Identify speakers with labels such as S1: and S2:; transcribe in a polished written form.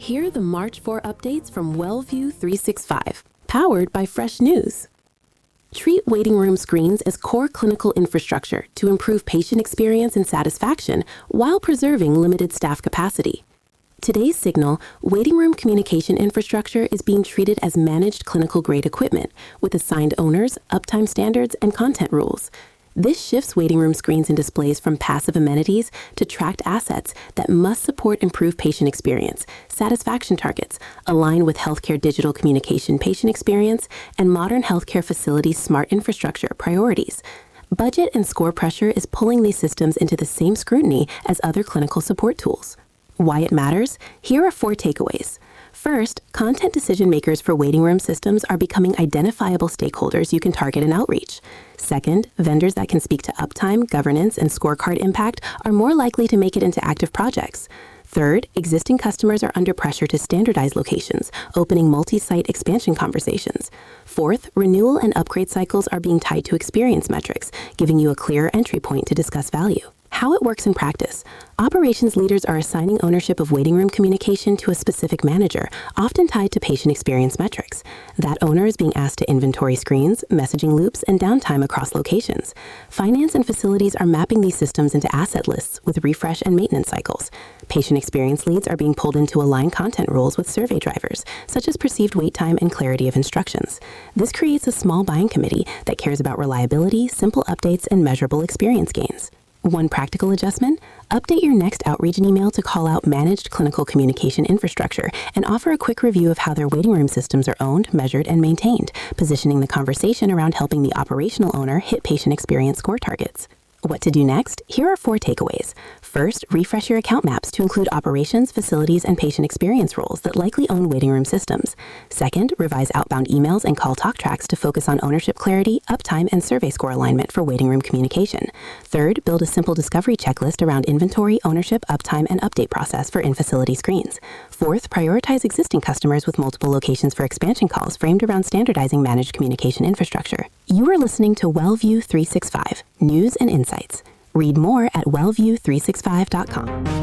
S1: Here are the March 4 updates from WellView 365, powered by Fresh News. Treat waiting room screens as core clinical infrastructure to improve patient experience and satisfaction while preserving limited staff capacity. Today's signal, waiting room communication infrastructure is being treated as managed clinical-grade equipment with assigned owners, uptime standards, and content rules. This shifts waiting room screens and displays from passive amenities to tracked assets that must support improved patient experience, satisfaction targets, align with healthcare digital communication patient experience, and modern healthcare facilities' smart infrastructure priorities. Budget and score pressure is pulling these systems into the same scrutiny as other clinical support tools. Why it matters? Here are 4 takeaways. First, content decision makers for waiting room systems are becoming identifiable stakeholders you can target and outreach. Second, vendors that can speak to uptime, governance, and scorecard impact are more likely to make it into active projects. Third, existing customers are under pressure to standardize locations, opening multi-site expansion conversations. Fourth, renewal and upgrade cycles are being tied to experience metrics, giving you a clearer entry point to discuss value. How it works in practice. Operations leaders are assigning ownership of waiting room communication to a specific manager, often tied to patient experience metrics. That owner is being asked to inventory screens, messaging loops, and downtime across locations. Finance and facilities are mapping these systems into asset lists with refresh and maintenance cycles. Patient experience leads are being pulled in to align content rules with survey drivers, such as perceived wait time and clarity of instructions. This creates a small buying committee that cares about reliability, simple updates, and measurable experience gains. One practical adjustment, update your next outreach email to call out managed clinical communication infrastructure and offer a quick review of how their waiting room systems are owned, measured, and maintained, positioning the conversation around helping the operational owner hit patient experience score targets. What to do next? Here are 4 takeaways. First, refresh your account maps to include operations, facilities, and patient experience roles that likely own waiting room systems. Second, revise outbound emails and call talk tracks to focus on ownership clarity, uptime, and survey score alignment for waiting room communication. Third, build a simple discovery checklist around inventory, ownership, uptime, and update process for in-facility screens. Fourth, prioritize existing customers with multiple locations for expansion calls framed around standardizing managed communication infrastructure. You are listening to WellView 365, News and Insights. Read more at wellview365.com.